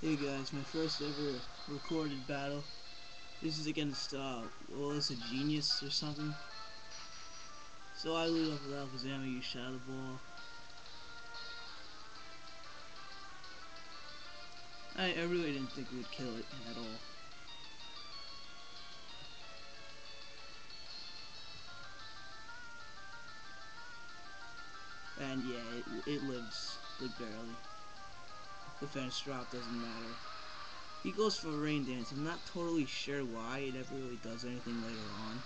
Hey guys, my first ever recorded battle. This is against, willisagenius or something. So I lead off with Alakazam, use Shadow Ball. I really didn't think we'd kill it at all. And yeah, it lives, like barely. Defense drop doesn't matter. He goes for a Rain Dance. I'm not totally sure why. It never really does anything later on.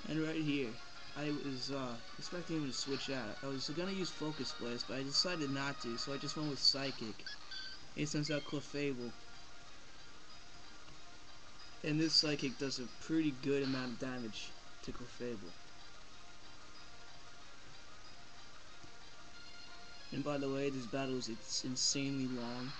And right here, I was expecting him to switch out. I was gonna use Focus Blast, but I decided not to, so I just went with Psychic. It sends out Clefable. And this Psychic does a pretty good amount of damage to Clefable. And by the way, this battle it's insanely long.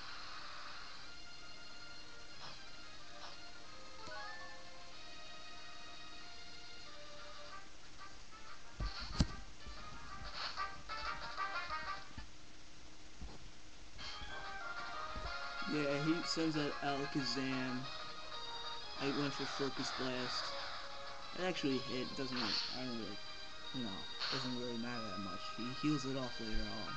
Yeah, he sends out Alakazam. I went for Focus Blast. It actually hit. Doesn't really, I don't really, doesn't really matter that much. He heals it off later on.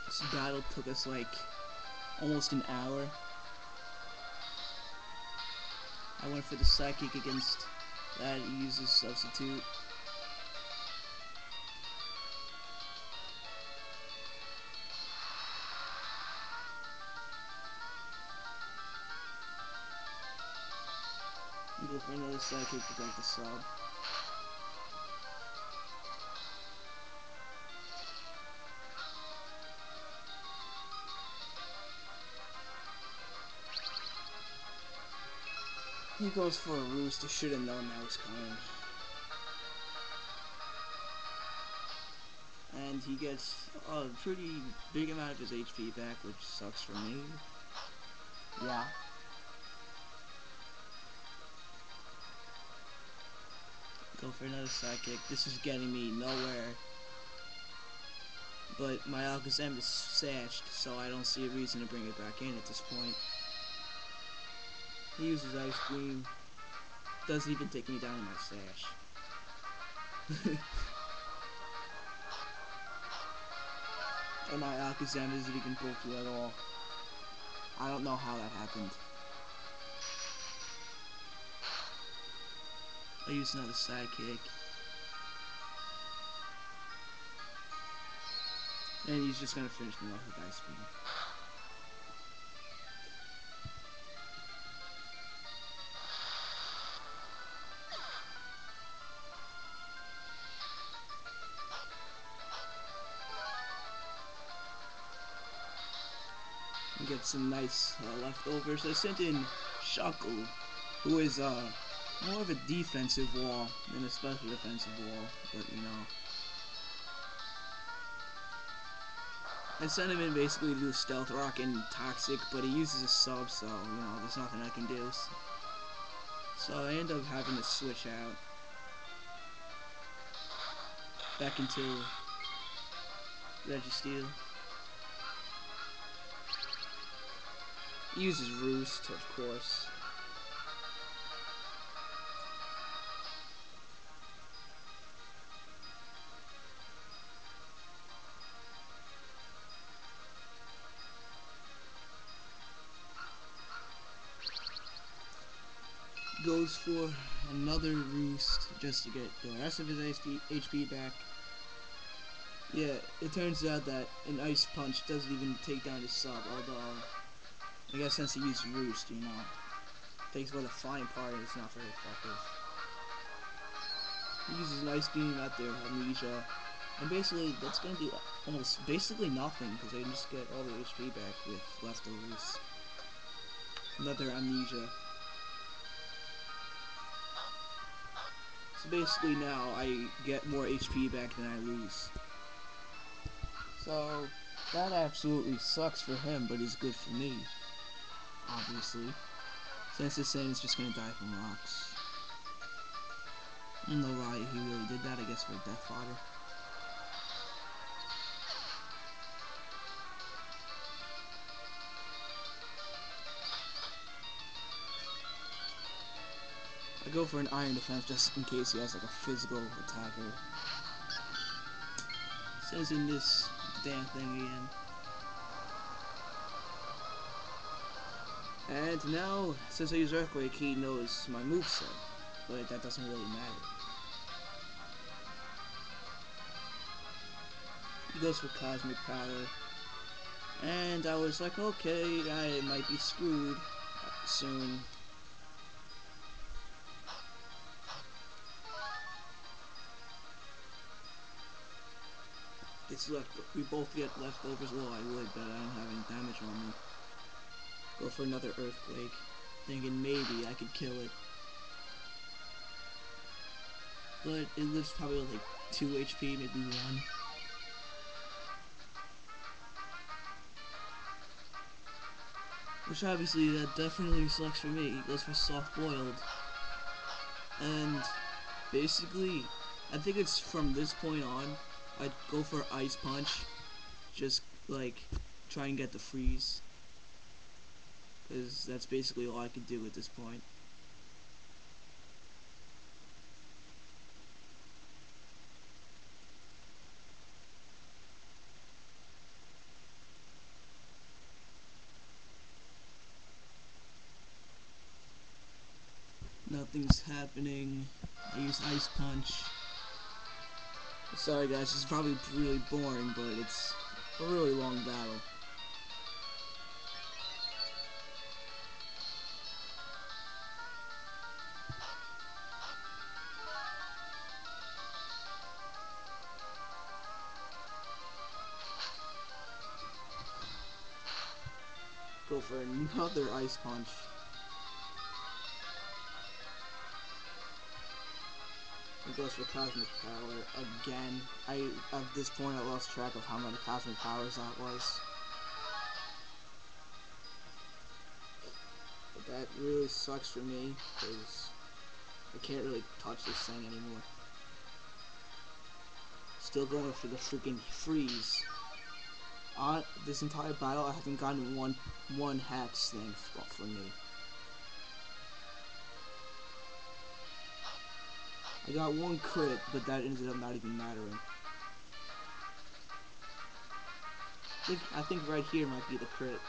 This battle took us like almost an hour. I went for the Psychic against that. He uses Substitute. We go for another Psychic to break the sub. He goes for a Roost. I should have known that was coming. And he gets a pretty big amount of his HP back, which sucks for me. Yeah. Go for another Psychic. This is getting me nowhere. But my Alakazam is sashed, so I don't see a reason to bring it back in at this point. He uses Ice Beam. Doesn't even take me down in my sash. And my Alakazam isn't even bulky at all. I don't know how that happened. I use another Sidekick. And he's just gonna finish me off with Ice Beam. And get some nice leftovers. I sent in Shuckle, who is more of a defensive wall than a special defensive wall, but you know. I sent him in basically to do Stealth Rock and Toxic, but he uses a sub, so, you know, there's nothing I can do. So I end up having to switch out back into Registeel. He uses Roost, of course. Goes for another Roost just to get the rest of his HP back. Yeah, it turns out that an Ice Punch doesn't even take down his sub, although I guess since he used Roost, you know, takes away the flying part and it's not very effective. He uses an Ice Beam out there, Amnesia, and basically that's gonna do almost basically nothing because I just get all the HP back with leftovers. Another Amnesia. So basically now I get more HP back than I lose. So, that absolutely sucks for him, but is good for me, obviously. Since this thing is just gonna die from rocks. I don't know why he really did that, I guess for death fodder. I go for an iron defense just in case he has like a physical attacker. Says in this damn thing again. And now, since I use Earthquake, he knows my moveset, but that doesn't really matter. He goes for Cosmic Power, and I was like, okay, I might be screwed soon. It's left. We both get leftovers. Well, I would, but I don't have any damage on me. Go for another Earthquake, thinking maybe I could kill it. But it lives probably like 2 HP, maybe 1. Which obviously, that definitely sucks for me. He goes for Soft Boiled. And basically, I think it's from this point on, I'd go for Ice Punch. Just, like, try and get the freeze. Because that's basically all I could do at this point. Nothing's happening. I use Ice Punch. Sorry guys, this is probably really boring, but it's a really long battle. Go for another Ice Punch. He goes for Cosmic Power again. At this point, I lost track of how many Cosmic Powers that was. But that really sucks for me, because I can't really touch this thing anymore. Still going for the freaking freeze. On this entire battle, I haven't gotten one hex thing from me. I got one crit, but that ended up not even mattering. I think right here might be the crit.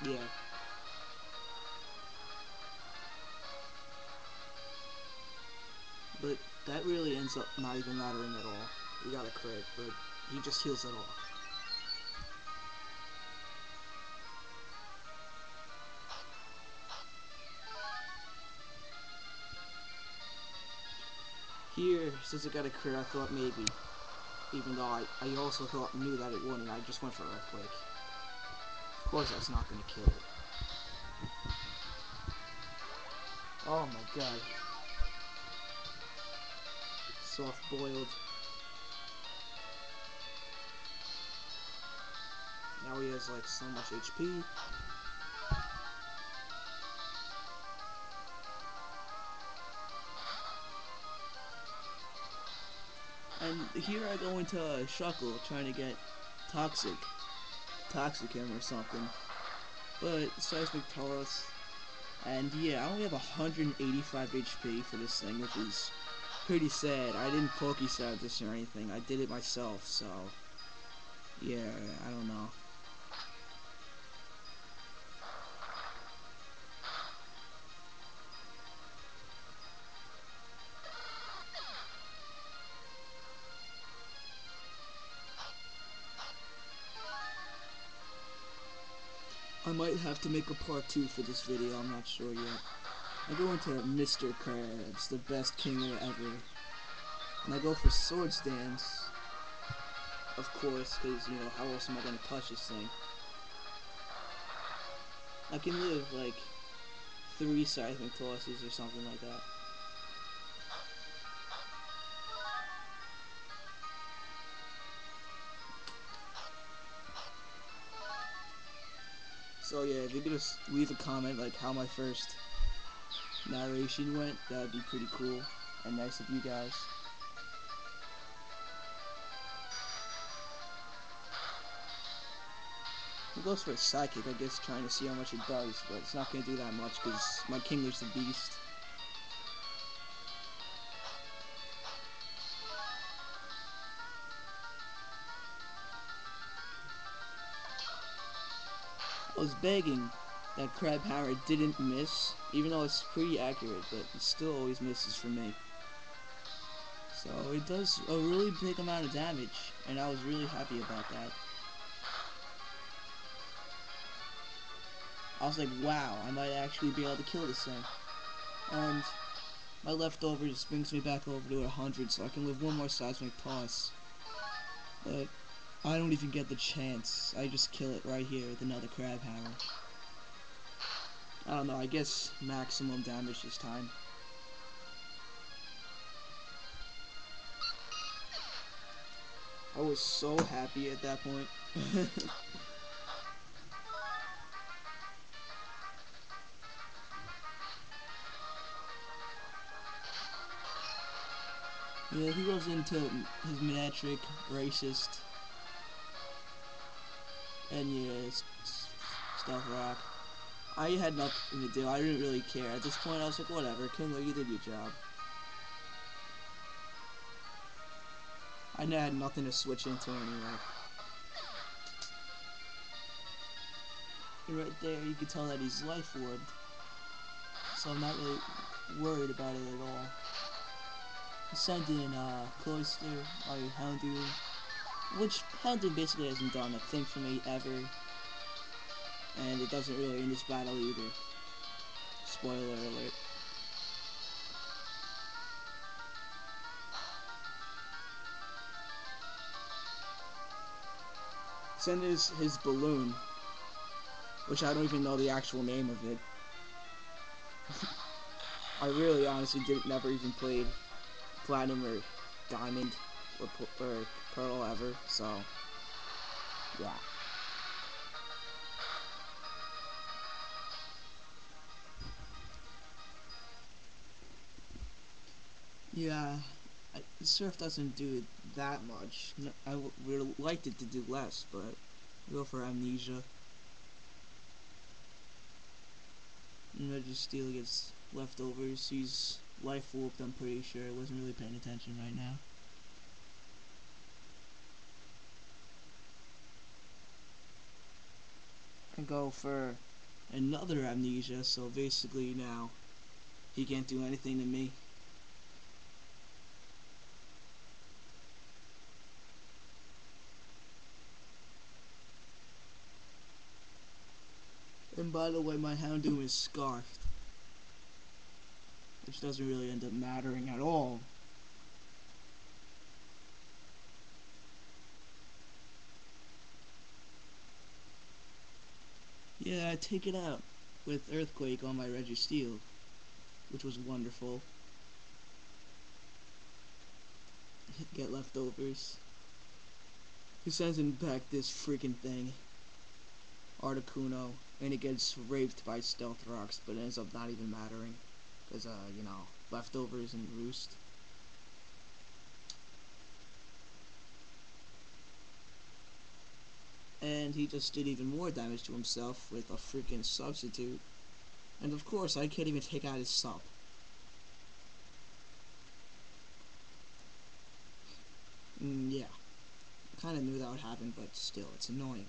Yeah. But that really ends up not even mattering at all. We got a crit, but he just heals it off. Here, since I got a crit, I thought maybe. Even though I also knew that it wouldn't, I just went for Earthquake. Of course that's not gonna kill it. Oh my god. Soft boiled. Now he has like so much HP. And here I go into a Shuckle trying to get Toxic him or something. But Seismic Taurus. And yeah, I only have 185 HP for this thing, which is pretty sad. I didn't Pokestab this or anything. I did it myself, so yeah, I don't know. I might have to make a part 2 for this video, I'm not sure yet. I go into Mr. Krabs, the best Kinger ever. And I go for Swords Dance, of course, because, you know, how else am I going to touch this thing? I can live, like, 3 Seismic Tosses or something like that. So yeah, if you could just leave a comment like how my first narration went, that would be pretty cool and nice of you guys. It goes for a psychic, I guess, trying to see how much it does, but it's not going to do that much because my Kingler's the beast. I was begging that Crab Hammer didn't miss, even though it's pretty accurate, but it still always misses for me. So it does a really big amount of damage, and I was really happy about that. I was like, wow, I might actually be able to kill this thing. And my leftover just brings me back over to 100, so I can live one more seismic toss. But I don't even get the chance. I just kill it right here with another Crab Hammer. I don't know, I guess maximum damage this time. I was so happy at that point. Yeah, he goes into his metric, racist, and yeah, Stealth Rock. I had nothing to do, I didn't really care. At this point I was like, whatever, Kingler, you did your job. I had nothing to switch into anyway. And right there, you can tell that he's life orbed. So I'm not really worried about it at all. Send in Cloister, my Houndoom, which Houndoom basically hasn't done a thing for me ever. And it doesn't really in this battle either. Spoiler alert. Send his balloon, which I don't even know the actual name of it. I really honestly never even played Platinum or Diamond or Pearl ever, so yeah. Yeah, Surf doesn't do it that much. I would have liked it to do less, but I go for Amnesia. And Registeel gets leftovers. He's life warped, I'm pretty sure. I wasn't really paying attention right now. I go for another Amnesia, so basically now he can't do anything to me. And by the way, my Houndoom is scarfed, which doesn't really end up mattering at all. Yeah, I take it out with Earthquake on my Registeel, which was wonderful. Get leftovers. He sends him back this freaking thing, Articuno, and it gets raped by Stealth Rocks, but it ends up not even mattering, because, you know, leftovers and Roost. And he just did even more damage to himself with a freaking substitute. And of course, I can't even take out his sub. Yeah. Kind of knew that would happen, but still, it's annoying.